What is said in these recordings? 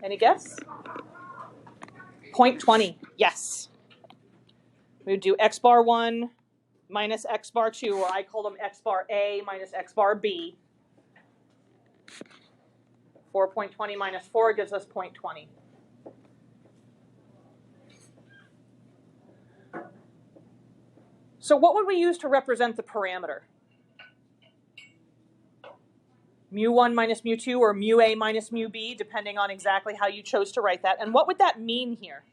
Any guess? 0.20, yes. We would do x bar 1 minus x bar 2, or I call them x bar A minus x bar B. 4.20 minus 4 gives us 0.20. So what would we use to represent the parameter? Mu1 minus mu2 or mu A minus mu B, depending on exactly how you chose to write that. And what would that mean here?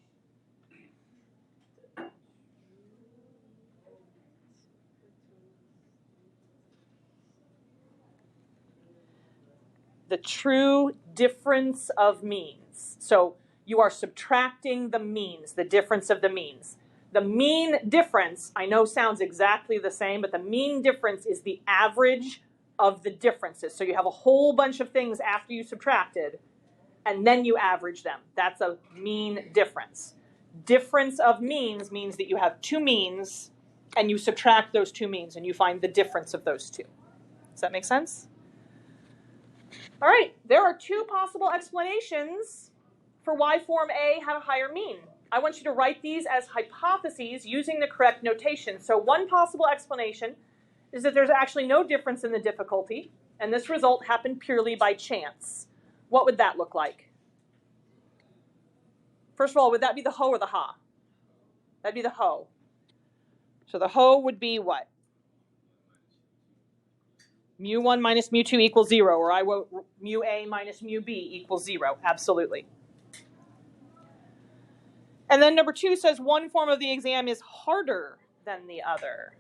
The true difference of means. So you are subtracting the means, the difference of the means. The mean difference, I know sounds exactly the same, but the mean difference is the average of the differences. So you have a whole bunch of things after you subtracted, and then you average them. That's a mean difference. Difference of means means that you have two means, and you subtract those two means, and you find the difference of those two. Does that make sense? All right, there are two possible explanations for why form A had a higher mean. I want you to write these as hypotheses using the correct notation. So one possible explanation is that there's actually no difference in the difficulty, and this result happened purely by chance. What would that look like? First of all, would that be the ho or the ha? That'd be the ho. So the ho would be what? Mu1 minus mu2 equals 0, or I wrote mu A minus mu B equals 0. Absolutely. And then number 2 says one form of the exam is harder than the other.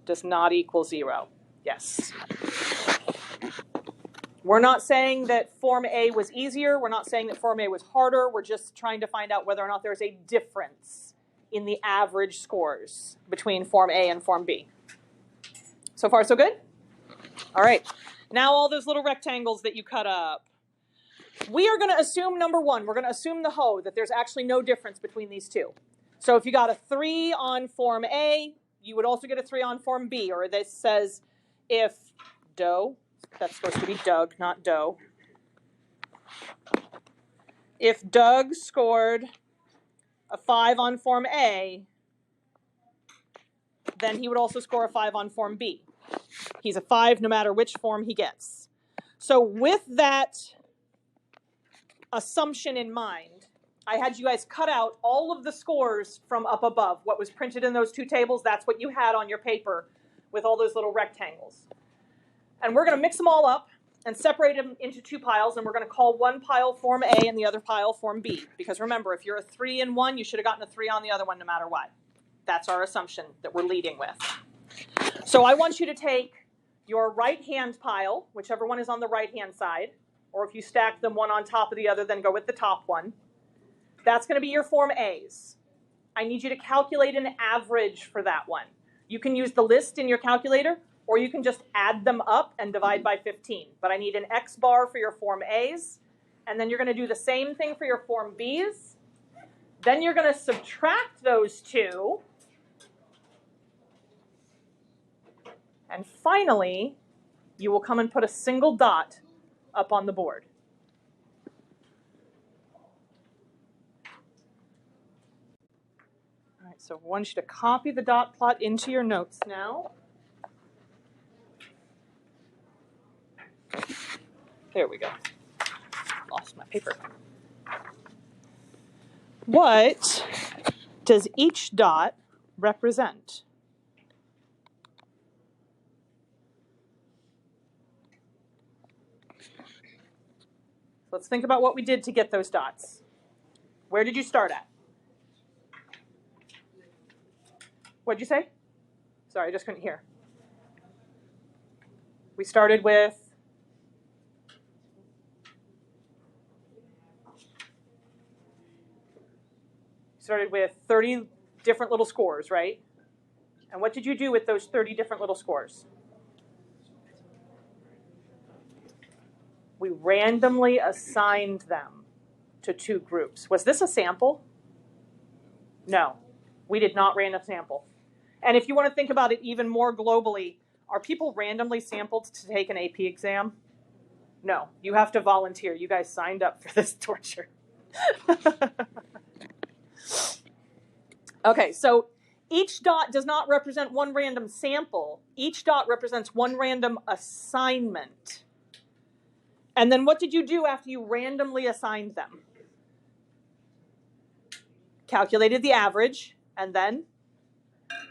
Does not equal 0. Yes. We're not saying that form A was easier. We're not saying that form A was harder. We're just trying to find out whether or not there's a difference in the average scores between form A and form B. So far, so good? All right. Now all those little rectangles that you cut up. We are going to assume, number 1, we're going to assume the ho, that there's actually no difference between these two. So if you got a 3 on form A, you would also get a 3 on form B. Or this says if Doe, that's supposed to be Doug, not Doe. If Doug scored a 5 on form A, then he would also score a 5 on form B. He's a 5 no matter which form he gets. So with that assumption in mind, I had you guys cut out all of the scores from up above. What was printed in those two tables, that's what you had on your paper with all those little rectangles. And we're going to mix them all up and separate them into two piles, and we're going to call one pile form A and the other pile form B. Because remember, if you're a 3 in one, you should have gotten a 3 on the other one no matter what. That's our assumption that we're leading with. So I want you to take your right-hand pile, whichever one is on the right-hand side, or if you stack them one on top of the other, then go with the top one. That's going to be your form A's. I need you to calculate an average for that one. You can use the list in your calculator, or you can just add them up and divide by 15. But I need an X bar for your form A's, and then you're going to do the same thing for your form B's. Then you're going to subtract those two. And finally, you will come and put a single dot up on the board. All right, so I want you to copy the dot plot into your notes now. There we go. Lost my paper. What does each dot represent? Let's think about what we did to get those dots. Where did you start at? What did you say? Sorry, I just couldn't hear. We started with started with 30 different little scores, right? And what did you do with those 30 different little scores? We randomly assigned them to two groups. Was this a sample? No, we did not random sample. And if you want to think about it even more globally, are people randomly sampled to take an AP exam? No, you have to volunteer. You guys signed up for this torture. Okay, so each dot does not represent one random sample. Each dot represents one random assignment. And then what did you do after you randomly assigned them? Calculated the average and then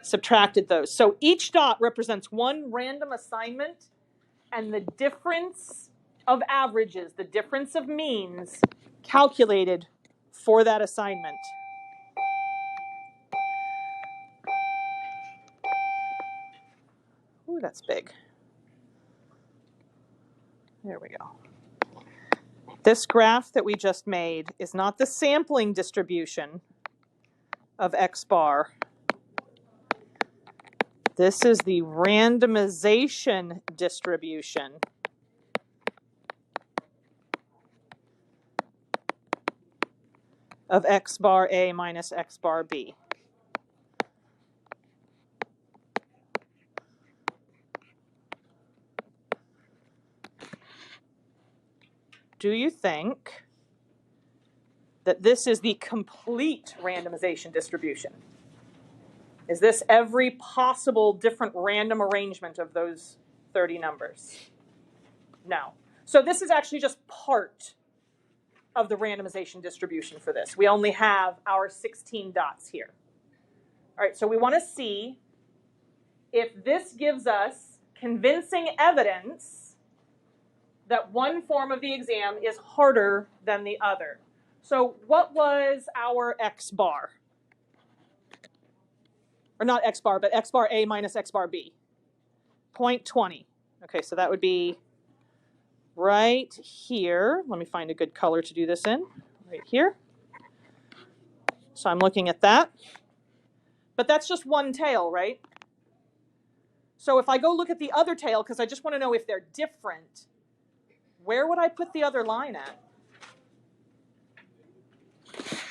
subtracted those. So each dot represents one random assignment, and the difference of averages, the difference of means, calculated for that assignment. Ooh, that's big. There we go. This graph that we just made is not the sampling distribution of X bar. This is the randomization distribution of X bar A minus X bar B. Do you think that this is the complete randomization distribution? Is this every possible different random arrangement of those 30 numbers? No. So this is actually just part of the randomization distribution for this. We only have our 16 dots here. All right, so we want to see if this gives us convincing evidence that one form of the exam is harder than the other. So what was our X bar? Or not X bar, but X bar A minus X bar B. 0.20. Okay, so that would be right here. Let me find a good color to do this in. Right here. So I'm looking at that. But that's just one tail, right? So if I go look at the other tail, because I just want to know if they're different, where would I put the other line at?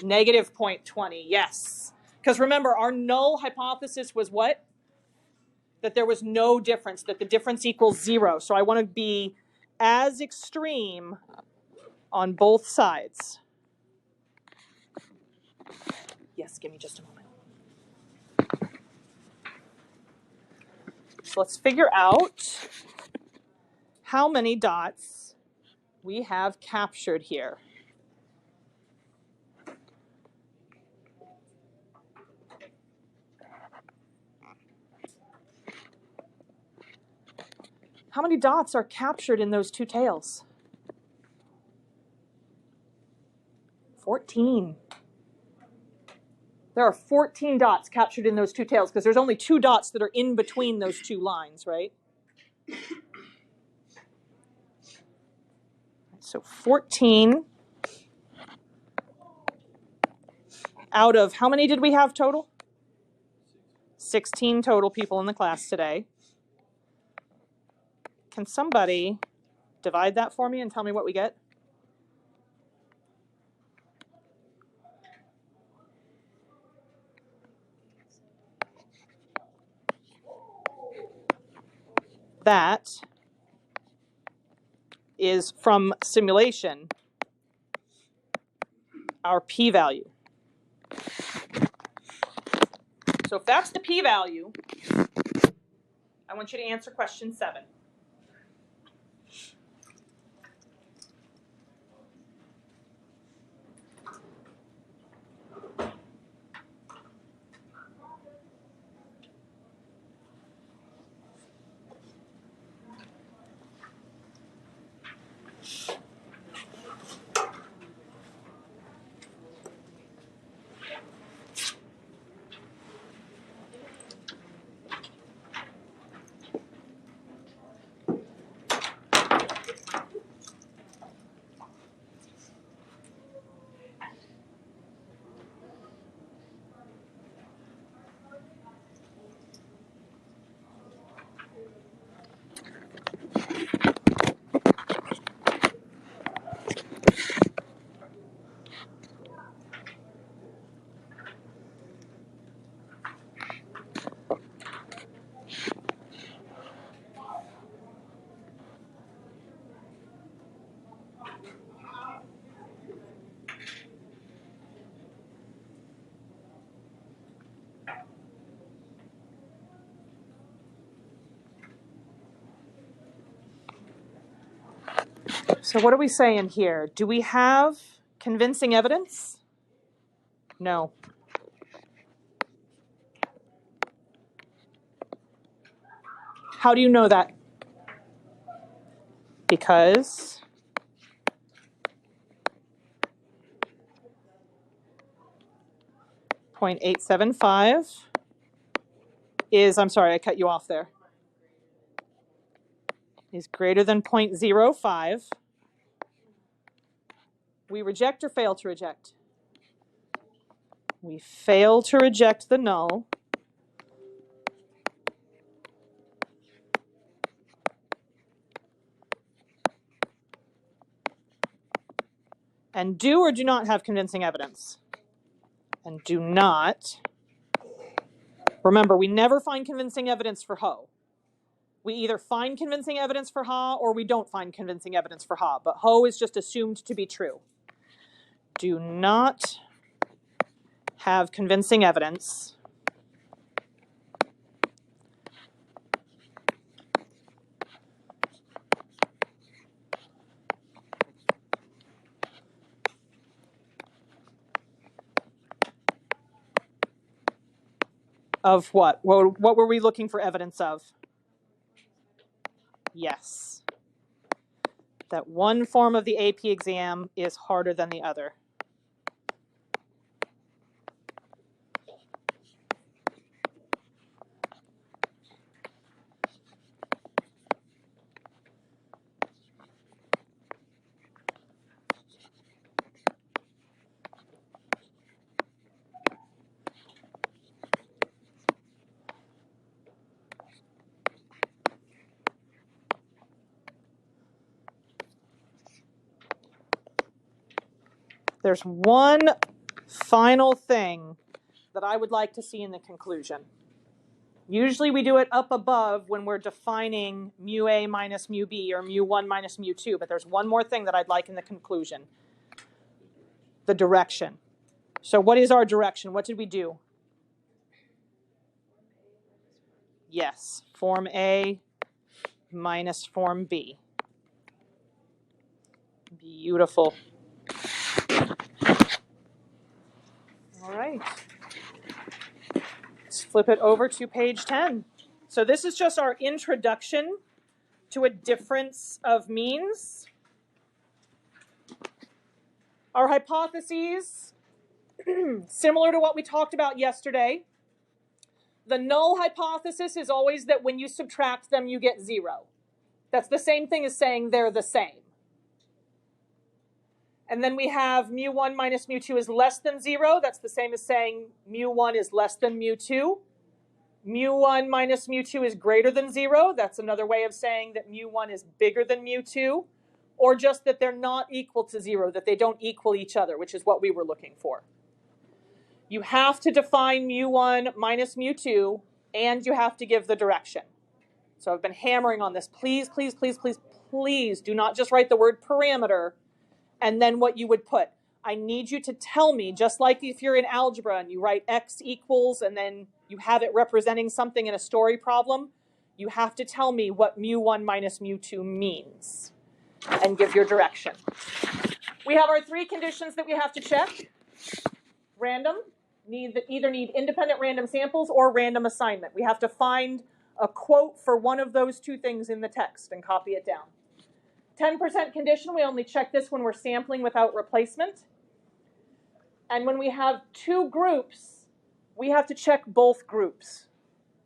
Negative 0.20, yes. Because remember, our null hypothesis was what? That there was no difference, that the difference equals 0. So I want to be as extreme on both sides. Yes, give me just a moment. So let's figure out how many dots we have captured here. How many dots are captured in those two tails? 14. There are 14 dots captured in those two tails because there's only 2 dots that are in between those 2 lines, right? So 14 out of how many did we have total? 16 total people in the class today. Can somebody divide that for me and tell me what we get? That is from simulation, our p-value. So if that's the p-value, I want you to answer question 7. So what are we saying here? Do we have convincing evidence? No. How do you know that? Because .875 is, I'm sorry, I cut you off there, is greater than 0.05. We reject or fail to reject? We fail to reject the null. And do or do not have convincing evidence? And do not. Remember, we never find convincing evidence for Ho. We either find convincing evidence for Ha or we don't find convincing evidence for Ha, but Ho is just assumed to be true. Do not have convincing evidence of what? What were we looking for evidence of? Yes. That one form of the AP exam is harder than the other. There's one final thing that I would like to see in the conclusion. Usually we do it up above when we're defining mu A minus mu B or mu1 minus mu2, but there's one more thing that I'd like in the conclusion. The direction. So what is our direction? What did we do? Yes, form A minus form B. Beautiful. All right. Let's flip it over to page 10. So this is just our introduction to a difference of means. Our hypotheses, similar to what we talked about yesterday. The null hypothesis is always that when you subtract them, you get 0. That's the same thing as saying they're the same. And then we have mu1 minus mu2 is less than 0. That's the same as saying mu1 is less than mu2. Mu1 minus mu2 is greater than 0. That's another way of saying that mu1 is bigger than mu2. Or just that they're not equal to 0, that they don't equal each other, which is what we were looking for. You have to define mu1 minus mu2, and you have to give the direction. So I've been hammering on this. Please, please, please, please, please do not just write the word parameter and then what you would put. I need you to tell me, just like if you're in algebra and you write x equals and then you have it representing something in a story problem, you have to tell me what mu1 minus mu2 means and give your direction. We have our 3 conditions that we have to check. Random, either need independent random samples or random assignment. We have to find a quote for one of those 2 things in the text and copy it down. 10% condition, we only check this when we're sampling without replacement. And when we have 2 groups, we have to check both groups.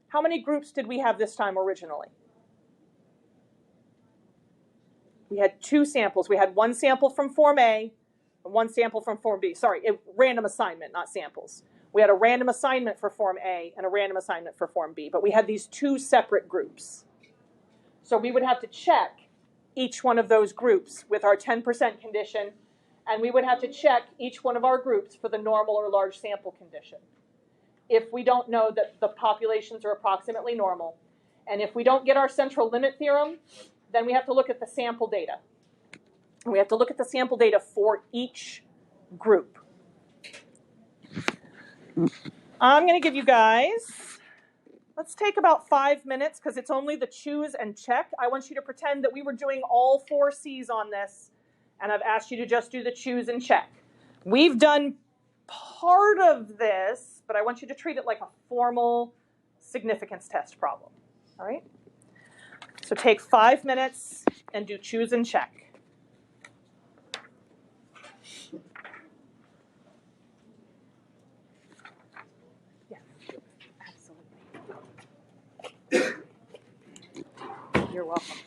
How many groups did we have this time originally? We had 2 samples. We had 1 sample from Form A and 1 sample from Form B. Sorry, random assignment, not samples. We had a random assignment for Form A and a random assignment for Form B, but we had these 2 separate groups. So we would have to check each one of those groups with our 10% condition, and we would have to check each one of our groups for the normal or large sample condition. If we don't know that the populations are approximately normal, and if we don't get our central limit theorem, then we have to look at the sample data. We have to look at the sample data for each group. I'm going to give you guys, let's take about 5 minutes because it's only the choose and check. I want you to pretend that we were doing all 4 C's on this and I've asked you to just do the choose and check. We've done part of this, but I want you to treat it like a formal significance test problem. All right? So take 5 minutes and do choose and check. Yeah, absolutely. You're welcome.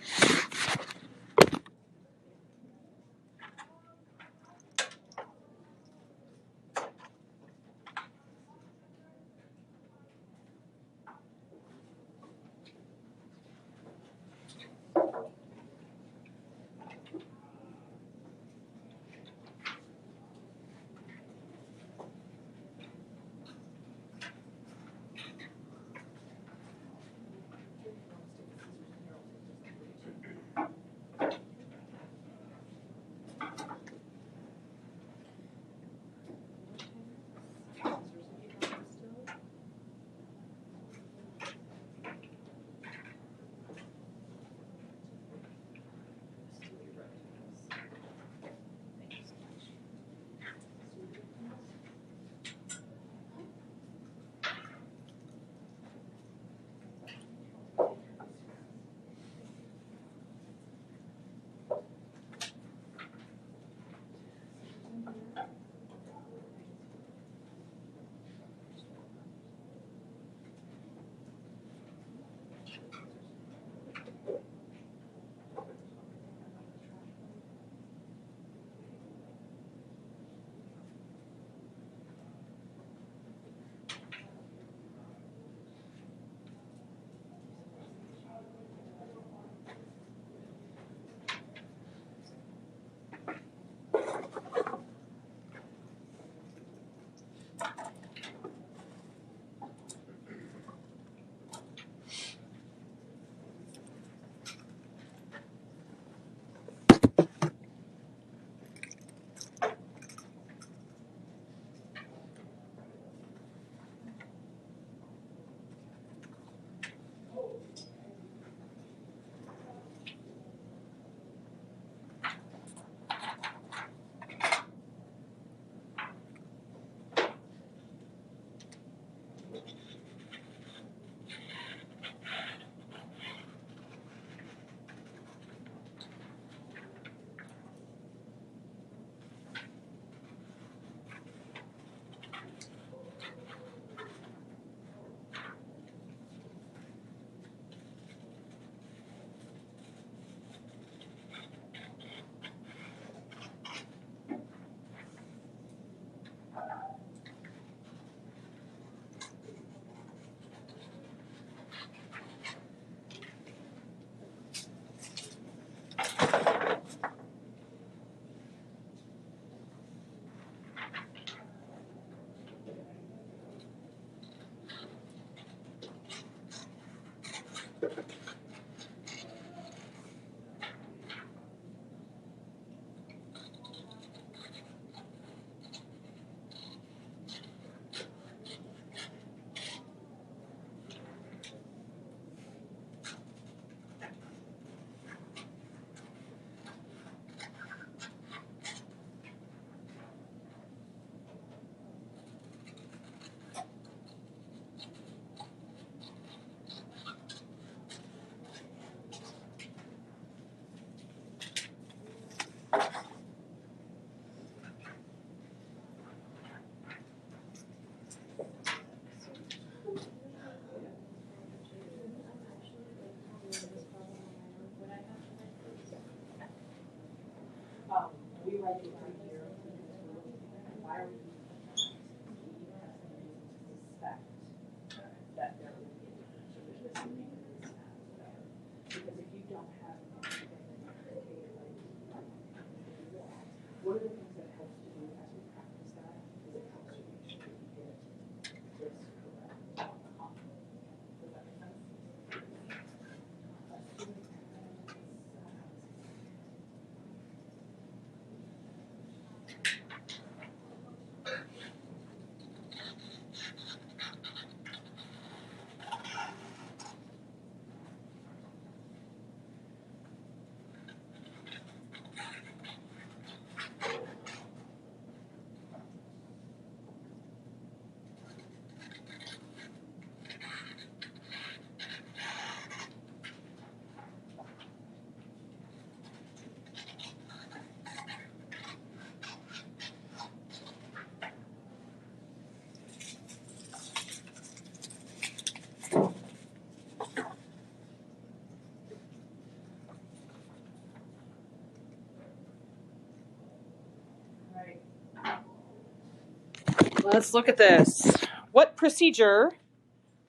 Let's look at this. What procedure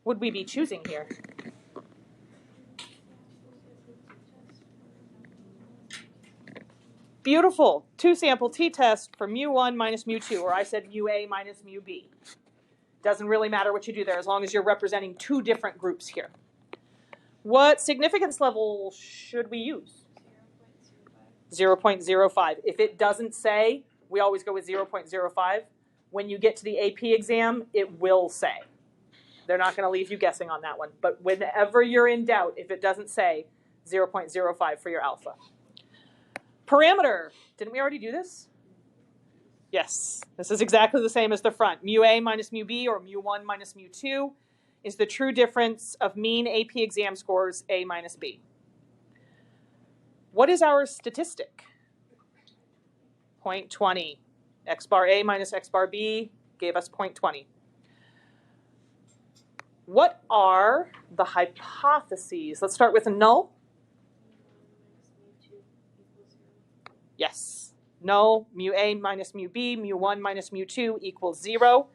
would we be choosing here? Beautiful. Two sample t-test for mu1 minus mu2, or I said mu-a minus mu-b. Doesn't really matter what you do there as long as you're representing two different groups here. What significance level should we use? 0.05. If it doesn't say, we always go with 0.05. When you get to the AP exam, it will say. They're not going to leave you guessing on that one. But whenever you're in doubt, if it doesn't say, 0.05 for your alpha. Parameter. Didn't we already do this? Yes. This is exactly the same as the front. Mu-a minus mu-b, or mu1 minus mu2, is the true difference of mean AP exam scores, A minus B. What is our statistic? 0.20. X bar A minus X bar B gave us 0.20. What are the hypotheses? Let's start with a null. Yes. Null, mu-a minus mu-b, mu1 minus mu2 equals 0.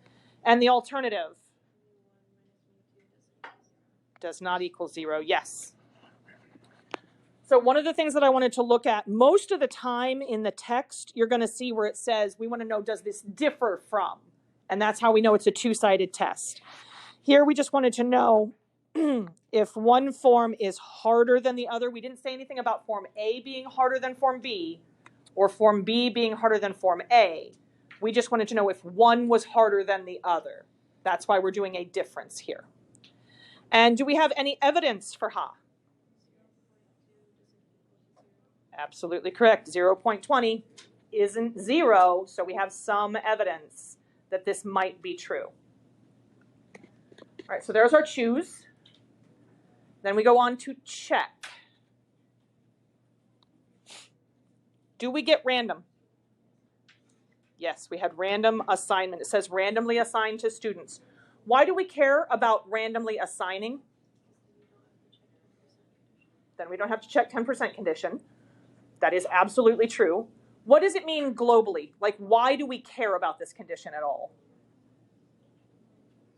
And the alternative? Does not equal 0. Yes. So one of the things that I wanted to look at, most of the time in the text, you're going to see where it says, we want to know, does this differ from? And that's how we know it's a two-sided test. Here we just wanted to know if one form is harder than the other. We didn't say anything about form A being harder than form B or form B being harder than form A. We just wanted to know if one was harder than the other. That's why we're doing a difference here. And do we have any evidence for Ha? Absolutely correct. 0.20 isn't 0, so we have some evidence that this might be true. All right, so there's our choose. Then we go on to check. Do we get random? Yes, we had random assignment. It says randomly assigned to students. Why do we care about randomly assigning? Then we don't have to check 10% condition. That is absolutely true. What does it mean globally? Like, why do we care about this condition at all?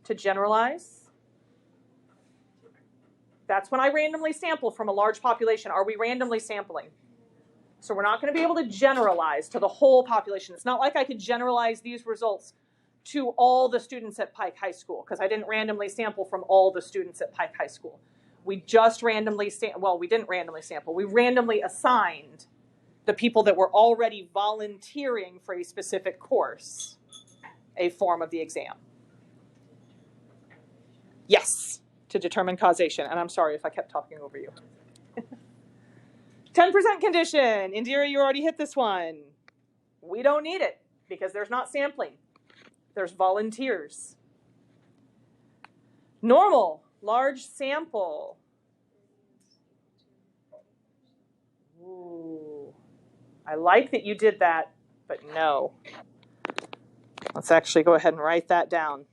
To generalize? That's when I randomly sample from a large population. Are we randomly sampling? So we're not going to be able to generalize to the whole population. It's not like I could generalize these results to all the students at Pike High School, because I didn't randomly sample from all the students at Pike High School. We just randomly, well, we didn't randomly sample. We randomly assigned the people that were already volunteering for a specific course a form of the exam. Yes, to determine causation. And I'm sorry if I kept talking over you. 10% condition. Indira, you already hit this one. We don't need it because there's not sampling. There's volunteers. Normal, large sample. Ooh, I like that you did that, but no. Let's actually go ahead and write that down.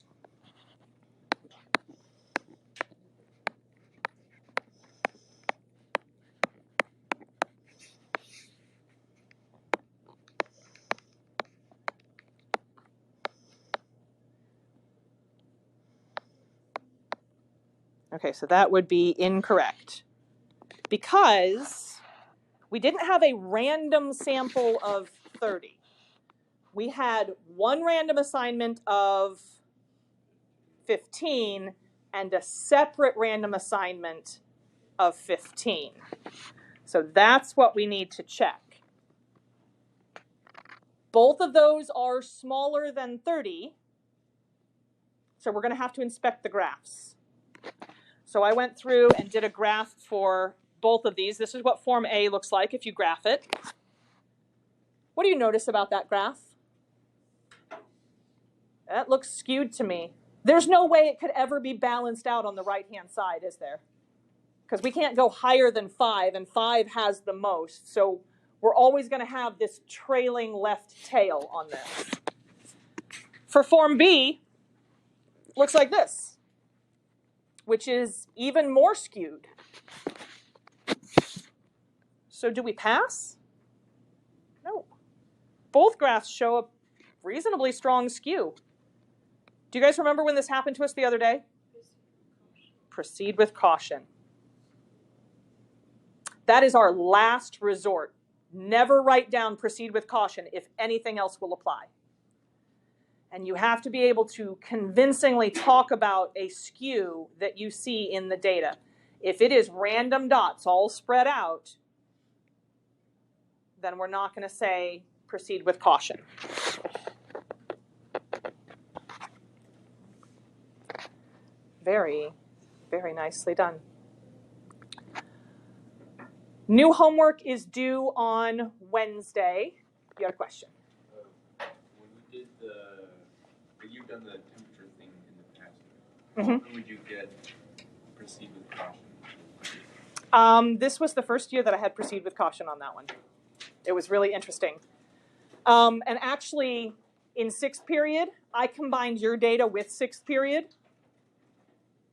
Okay, so that would be incorrect because we didn't have a random sample of 30. We had one random assignment of 15 and a separate random assignment of 15. So that's what we need to check. Both of those are smaller than 30, so we're going to have to inspect the graphs. So I went through and did a graph for both of these. This is what Form A looks like if you graph it. What do you notice about that graph? That looks skewed to me. There's no way it could ever be balanced out on the right-hand side, is there? Because we can't go higher than 5, and 5 has the most. So we're always going to have this trailing left tail on this. For Form B, looks like this, which is even more skewed. So do we pass? No. Both graphs show reasonably strong skew. Do you guys remember when this happened to us the other day? Proceed with caution. That is our last resort. Never write down proceed with caution if anything else will apply. And you have to be able to convincingly talk about a skew that you see in the data. If it is random dots all spread out, then we're not going to say proceed with caution. Very, very nicely done. New homework is due on Wednesday. You had a question? When you've done the temperature thing in the past, Mm-hmm. when would you get proceed with caution? This was the first year that I had proceed with caution on that one. It was really interesting. And actually, in 6th period, I combined your data with 6th period.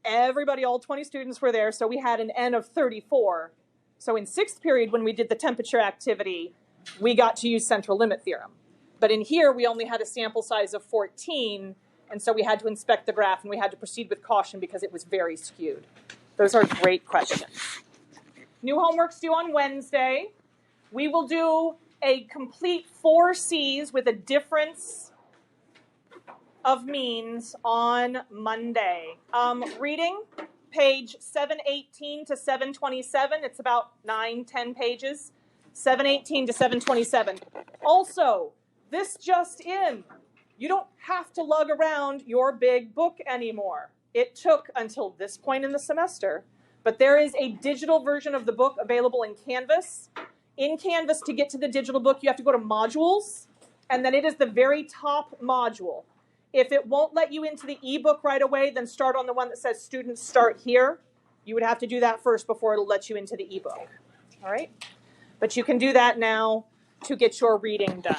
Everybody, all 20 students were there, so we had an N of 34. So in 6th period, when we did the temperature activity, we got to use central limit theorem. But in here, we only had a sample size of 14, and so we had to inspect the graph, and we had to proceed with caution because it was very skewed. Those are great questions. New homework's due on Wednesday. We will do a complete 4 C's with a difference of means on Monday. Reading, page 718 to 727. It's about 9-10 pages. 718 to 727. Also, this just in. You don't have to lug around your big book anymore. It took until this point in the semester, but there is a digital version of the book available in Canvas. In Canvas, to get to the digital book, you have to go to Modules, and then it is the very top module. If it won't let you into the ebook right away, then start on the one that says Students Start Here. You would have to do that first before it'll let you into the ebook. All right? But you can do that now to get your reading done.